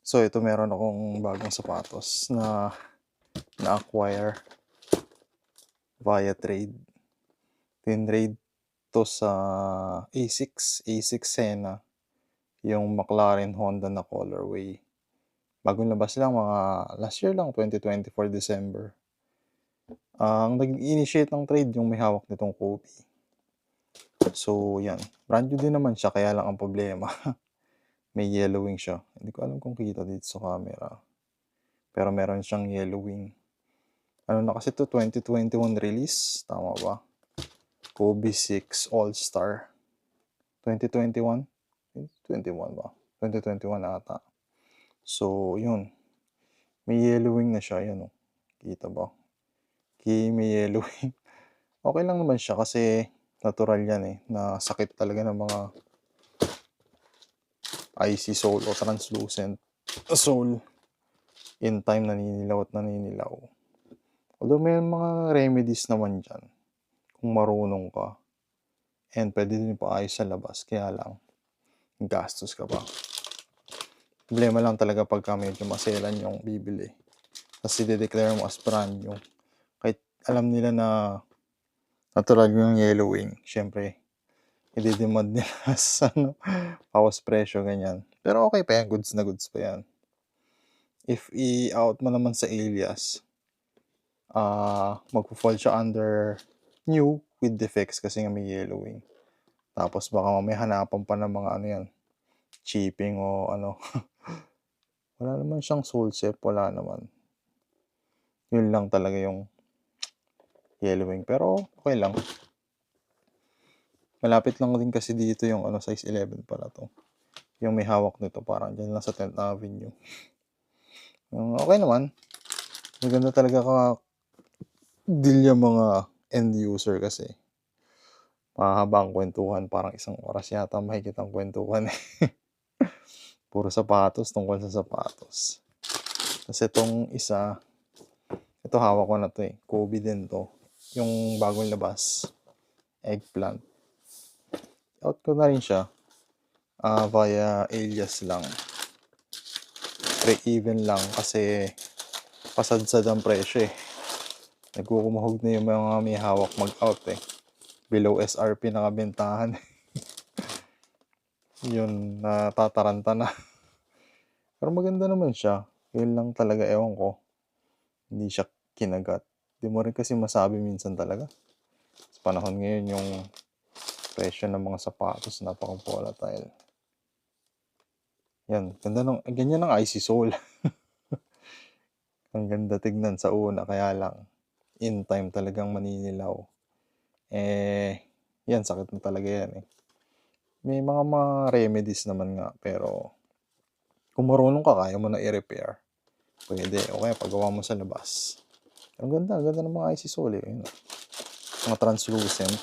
So ito meron akong bagong sapatos na na-acquire via trade. Tinrade 'to sa A6 Senna, yung McLaren Honda na colorway. Bagong labas lang, mga last year lang, 2024 December. Ang nag-initiate ng trade yung may hawak nitong Kobe. So yan, brand new din naman siya, kaya lang ang problema may yellowing siya. Hindi ko alam kung kita dito sa camera, pero meron siyang yellowing. Ano na kasi 'to, 2021 release, tama ba? Kobe 6 All-Star. 2021? 2021 ba? 2021 ata. So, yun. May yellowing na siya. Yan, oh. Kita ba? May yellowing. Okay lang naman siya kasi natural yan eh. Na sakit talaga ng mga icy sole o translucent sole. In time, naninilaw at naninilaw. Although may mga remedies naman dyan kung marunong ka. And pwede din paayos sa labas. Kaya lang, gastos ka pa. Problema lang talaga pagka medyo maselan yung bibili. Kasi de-declare mo as brand new. Kahit alam nila na natural yung yellowing, syempre, i-demand nila sa pawas presyo, ganyan. Pero okay pa yan, goods na goods pa yan. If i-out mo naman sa alias, magpo-fall siya under new with defects kasi nga may yellowing. Tapos baka mamaya hanapan pa ng mga ano yan, chipping o ano. Wala naman siyang sole set, wala naman. Yun lang talaga yung yellowing, pero okay lang. Malapit lang din kasi dito yung ano, size 11 pala to. Yung may hawak nito, parang dyan lang sa 10th Avenue. Okay naman. Maganda talaga deal yung mga end user kasi mahaba ang kwentuhan, parang isang oras yata mahigit ang kwentuhan eh. Puro sapatos, tungkol sa sapatos. Kasi itong isa, ito hawak ko na to eh. Kobe din to. Yung bagong labas. Eggplant. Out ko na rin siya. Via alias lang. Break-even lang kasi pasadsad ang presyo eh. Nagkukumahog na yung mga may hawak mag-out eh. Below SRP nakabentahan. Yun, natataranta na. Pero maganda naman siya. Yun lang talaga, ewan ko. Hindi siya kinagat. Di mo rin kasi masabi minsan talaga. Sa panahon ngayon, yung presyo ng mga sapatos napaka-volatile. Yan, ganda ng, ganyan ng icy sole. Ang ganda tignan sa una, kaya lang, in time talagang maninilaw. Yan, sakit na talaga yan eh. May mga remedies naman nga, pero kung marunong ka, kaya mo na i-repair. Pwede, o kaya pagawa mo sa labas. Ang ganda ng mga icy sole eh. Mga translucent.